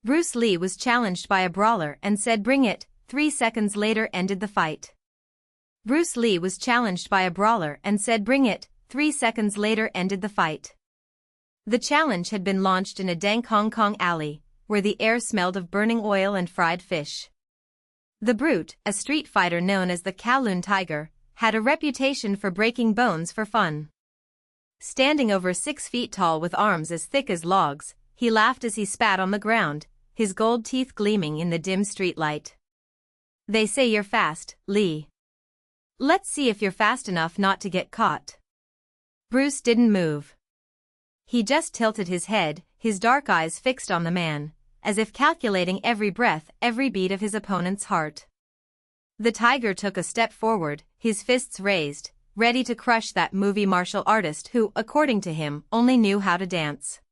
Bruce Lee was challenged by a brawler and said bring it, 3 seconds later ended the fight. Bruce Lee was challenged by a brawler and said bring it, 3 seconds later ended the fight. The challenge had been launched in a dank Hong Kong alley, where the air smelled of burning oil and fried fish. The Brute, a street fighter known as the Kowloon Tiger, had a reputation for breaking bones for fun. Standing over 6 feet tall with arms as thick as logs, he laughed as he spat on the ground, his gold teeth gleaming in the dim streetlight. They say you're fast, Lee. Let's see if you're fast enough not to get caught. Bruce didn't move. He just tilted his head, his dark eyes fixed on the man, as if calculating every breath, every beat of his opponent's heart. The Tiger took a step forward, his fists raised, ready to crush that movie martial artist who, according to him, only knew how to dance.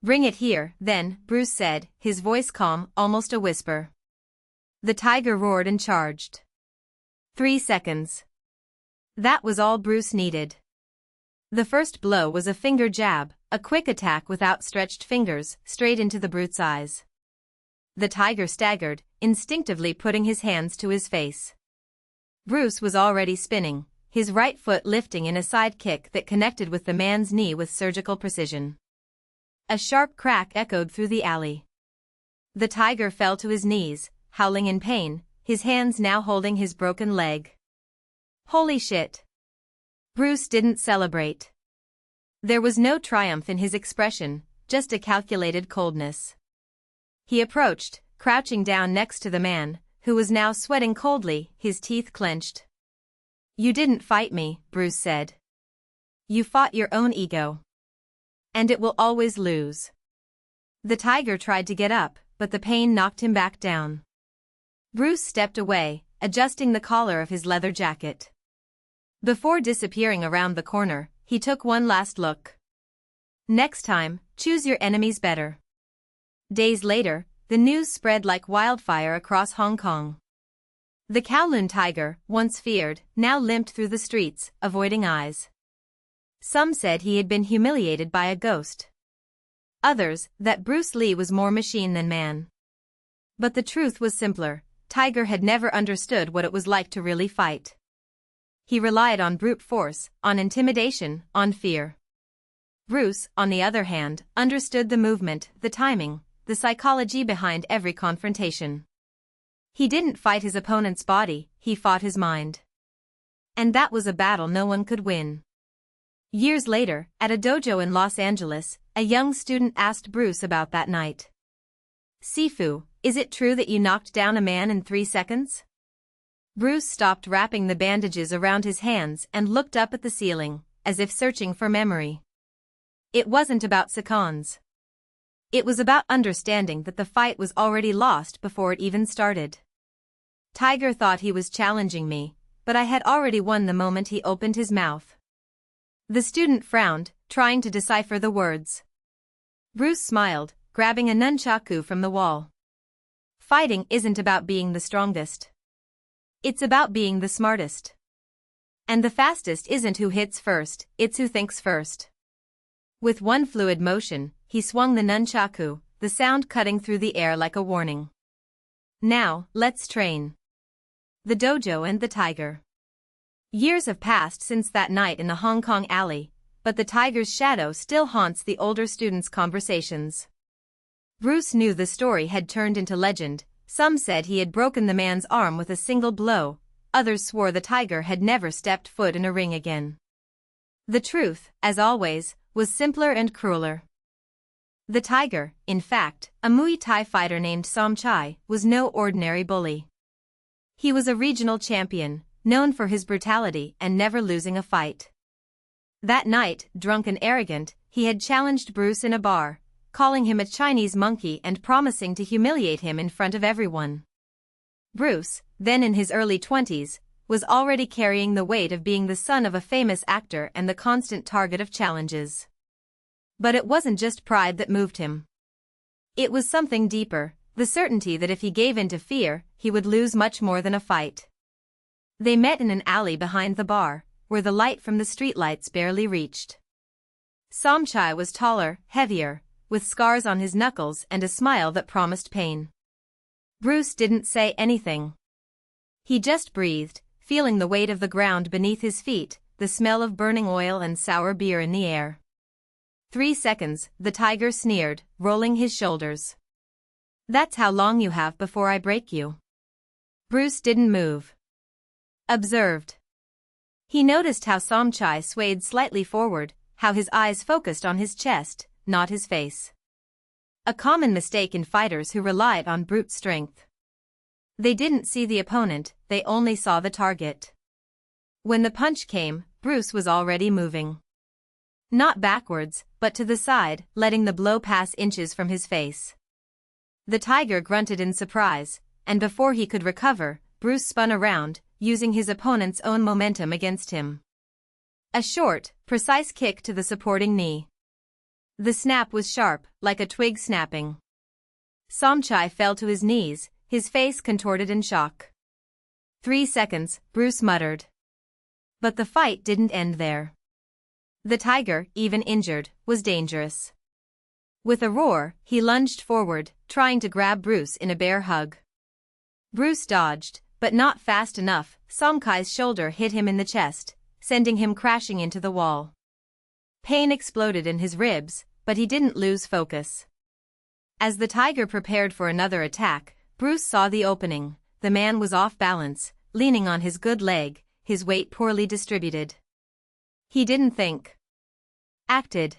Bring it here, then, Bruce said, his voice calm, almost a whisper. The Tiger roared and charged. 3 seconds. That was all Bruce needed. The first blow was a finger jab, a quick attack with outstretched fingers, straight into the Brute's eyes. The Tiger staggered, instinctively putting his hands to his face. Bruce was already spinning, his right foot lifting in a side kick that connected with the man's knee with surgical precision. A sharp crack echoed through the alley. The Tiger fell to his knees, howling in pain, his hands now holding his broken leg. Holy shit! Bruce didn't celebrate. There was no triumph in his expression, just a calculated coldness. He approached, crouching down next to the man, who was now sweating coldly, his teeth clenched. You didn't fight me, Bruce said. You fought your own ego. And it will always lose. The Tiger tried to get up, but the pain knocked him back down. Bruce stepped away, adjusting the collar of his leather jacket. Before disappearing around the corner, he took one last look. Next time, choose your enemies better. Days later, the news spread like wildfire across Hong Kong. The Kowloon Tiger, once feared, now limped through the streets, avoiding eyes. Some said he had been humiliated by a ghost. Others, that Bruce Lee was more machine than man. But the truth was simpler. Tiger had never understood what it was like to really fight. He relied on brute force, on intimidation, on fear. Bruce, on the other hand, understood the movement, the timing, the psychology behind every confrontation. He didn't fight his opponent's body, he fought his mind. And that was a battle no one could win. Years later, at a dojo in Los Angeles, a young student asked Bruce about that night. Sifu, is it true that you knocked down a man in 3 seconds? Bruce stopped wrapping the bandages around his hands and looked up at the ceiling, as if searching for memory. It wasn't about seconds. It was about understanding that the fight was already lost before it even started. Tiger thought he was challenging me, but I had already won the moment he opened his mouth. The student frowned, trying to decipher the words. Bruce smiled, grabbing a nunchaku from the wall. Fighting isn't about being the strongest. It's about being the smartest. And the fastest isn't who hits first, it's who thinks first. With one fluid motion, he swung the nunchaku, the sound cutting through the air like a warning. Now, let's train. The dojo and the Tiger. Years have passed since that night in the Hong Kong alley, but the Tiger's shadow still haunts the older students' conversations. Bruce knew the story had turned into legend. Some said he had broken the man's arm with a single blow, others swore the Tiger had never stepped foot in a ring again. The truth, as always, was simpler and crueler. The Tiger, in fact, a Muay Thai fighter named Sensei, was no ordinary bully. He was a regional champion, known for his brutality and never losing a fight. That night, drunk and arrogant, he had challenged Bruce in a bar, calling him a Chinese monkey and promising to humiliate him in front of everyone. Bruce, then in his early 20s, was already carrying the weight of being the son of a famous actor and the constant target of challenges. But it wasn't just pride that moved him. It was something deeper, the certainty that if he gave in to fear, he would lose much more than a fight. They met in an alley behind the bar, where the light from the streetlights barely reached. Sensei was taller, heavier, with scars on his knuckles and a smile that promised pain. Bruce didn't say anything. He just breathed, feeling the weight of the ground beneath his feet, the smell of burning oil and sour beer in the air. 3 seconds, the tiger sneered, rolling his shoulders. That's how long you have before I break you. Bruce didn't move. Observed. He noticed how Sensei swayed slightly forward, how his eyes focused on his chest, not his face. A common mistake in fighters who relied on brute strength. They didn't see the opponent, they only saw the target. When the punch came, Bruce was already moving. Not backwards, but to the side, letting the blow pass inches from his face. The tiger grunted in surprise, and before he could recover, Bruce spun around, using his opponent's own momentum against him. A short, precise kick to the supporting knee. The snap was sharp, like a twig snapping. Sensei fell to his knees, his face contorted in shock. 3 seconds, Bruce muttered. But the fight didn't end there. The tiger, even injured, was dangerous. With a roar, he lunged forward, trying to grab Bruce in a bear hug. Bruce dodged, but not fast enough. Sensei's shoulder hit him in the chest, sending him crashing into the wall. Pain exploded in his ribs, but he didn't lose focus. As the tiger prepared for another attack, Bruce saw the opening. The man was off balance, leaning on his good leg, his weight poorly distributed. He didn't think. Acted.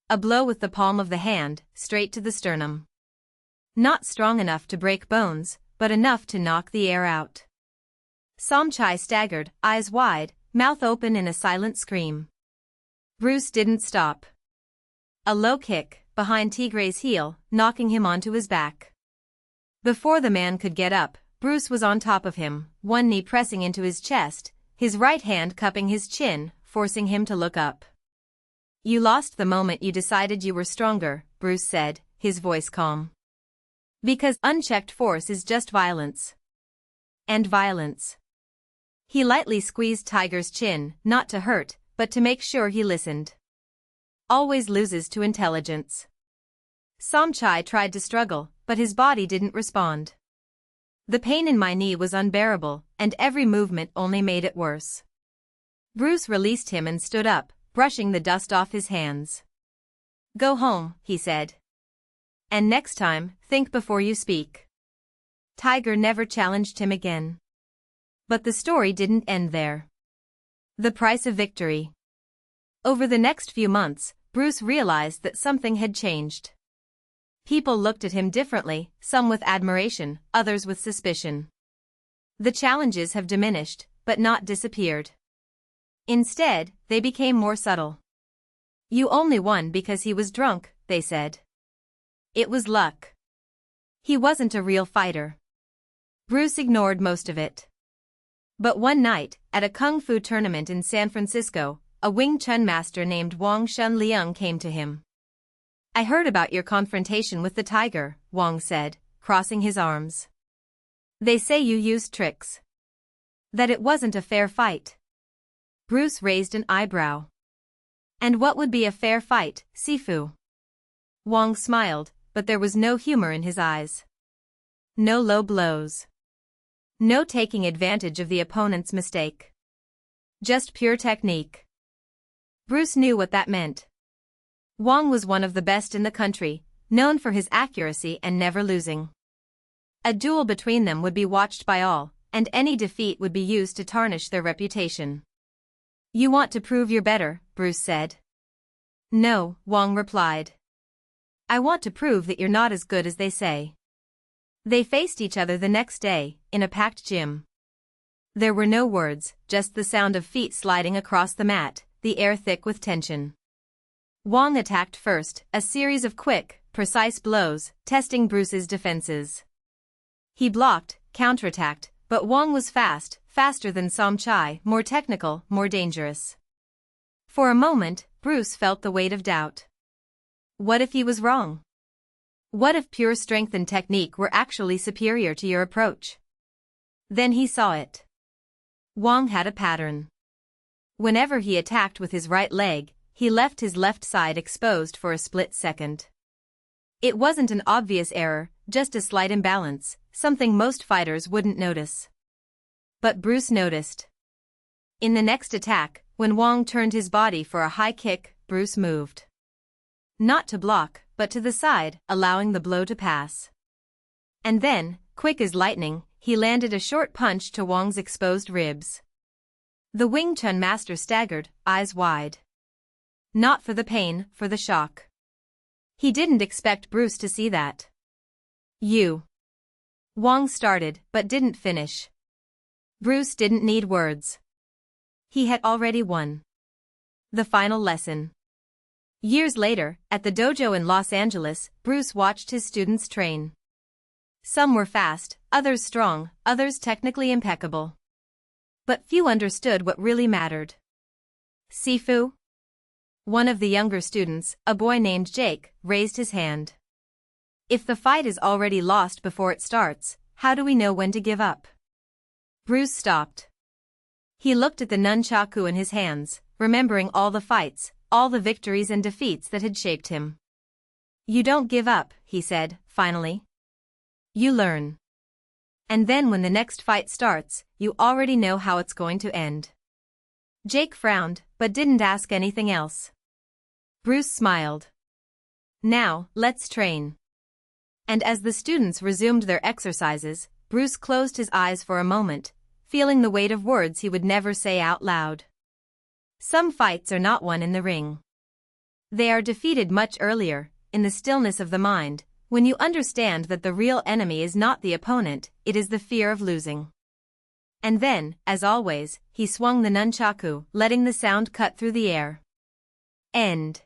A blow with the palm of the hand, straight to the sternum. Not strong enough to break bones, but enough to knock the air out. Sensei staggered, eyes wide, mouth open in a silent scream. Bruce didn't stop. A low kick, behind Tigre's heel, knocking him onto his back. Before the man could get up, Bruce was on top of him, one knee pressing into his chest, his right hand cupping his chin, forcing him to look up. You lost the moment you decided you were stronger, Bruce said, his voice calm. Because unchecked force is just violence. And violence. He lightly squeezed Tiger's chin, not to hurt, but to make sure he listened. Always loses to intelligence. Sensei tried to struggle, but his body didn't respond. The pain in my knee was unbearable, and every movement only made it worse. Bruce released him and stood up, brushing the dust off his hands. Go home, he said. And next time, think before you speak. Tiger never challenged him again. But the story didn't end there. The price of victory. Over the next few months, Bruce realized that something had changed. People looked at him differently, some with admiration, others with suspicion. The challenges have diminished, but not disappeared. Instead, they became more subtle. You only won because he was drunk, they said. It was luck. He wasn't a real fighter. Bruce ignored most of it. But one night, at a kung fu tournament in San Francisco, a Wing Chun master named Wang Shun Liang came to him. I heard about your confrontation with the tiger, Wang said, crossing his arms. They say you used tricks. That it wasn't a fair fight. Bruce raised an eyebrow. And what would be a fair fight, Sifu? Wang smiled, but there was no humor in his eyes. No low blows. No taking advantage of the opponent's mistake. Just pure technique. Bruce knew what that meant. Wang was one of the best in the country, known for his accuracy and never losing. A duel between them would be watched by all, and any defeat would be used to tarnish their reputation. You want to prove you're better, Bruce said. No, Wang replied. I want to prove that you're not as good as they say. They faced each other the next day, in a packed gym. There were no words, just the sound of feet sliding across the mat, the air thick with tension. Wang attacked first, a series of quick, precise blows, testing Bruce's defenses. He blocked, counterattacked, but Wang was fast, faster than Sensei, more technical, more dangerous. For a moment, Bruce felt the weight of doubt. What if he was wrong? What if pure strength and technique were actually superior to your approach? Then he saw it. Wang had a pattern. Whenever he attacked with his right leg, he left his left side exposed for a split second. It wasn't an obvious error, just a slight imbalance, something most fighters wouldn't notice. But Bruce noticed. In the next attack, when Wong turned his body for a high kick, Bruce moved. Not to block, but to the side, allowing the blow to pass. And then, quick as lightning, he landed a short punch to Wong's exposed ribs. The Wing Chun master staggered, eyes wide. Not for the pain, for the shock. He didn't expect Bruce to see that. You. Wong started, but didn't finish. Bruce didn't need words. He had already won. The final lesson. Years later, at the dojo in Los Angeles, Bruce watched his students train. Some were fast, others strong, others technically impeccable. But few understood what really mattered. Sifu? One of the younger students, a boy named Jake, raised his hand. If the fight is already lost before it starts, how do we know when to give up? Bruce stopped. He looked at the nunchaku in his hands, remembering all the fights, all the victories and defeats that had shaped him. You don't give up, he said, finally. You learn. And then when the next fight starts, you already know how it's going to end. Jake frowned, but didn't ask anything else. Bruce smiled. Now, let's train. And as the students resumed their exercises, Bruce closed his eyes for a moment, feeling the weight of words he would never say out loud. Some fights are not won in the ring. They are defeated much earlier, in the stillness of the mind, when you understand that the real enemy is not the opponent, it is the fear of losing. And then, as always, he swung the nunchaku, letting the sound cut through the air. End.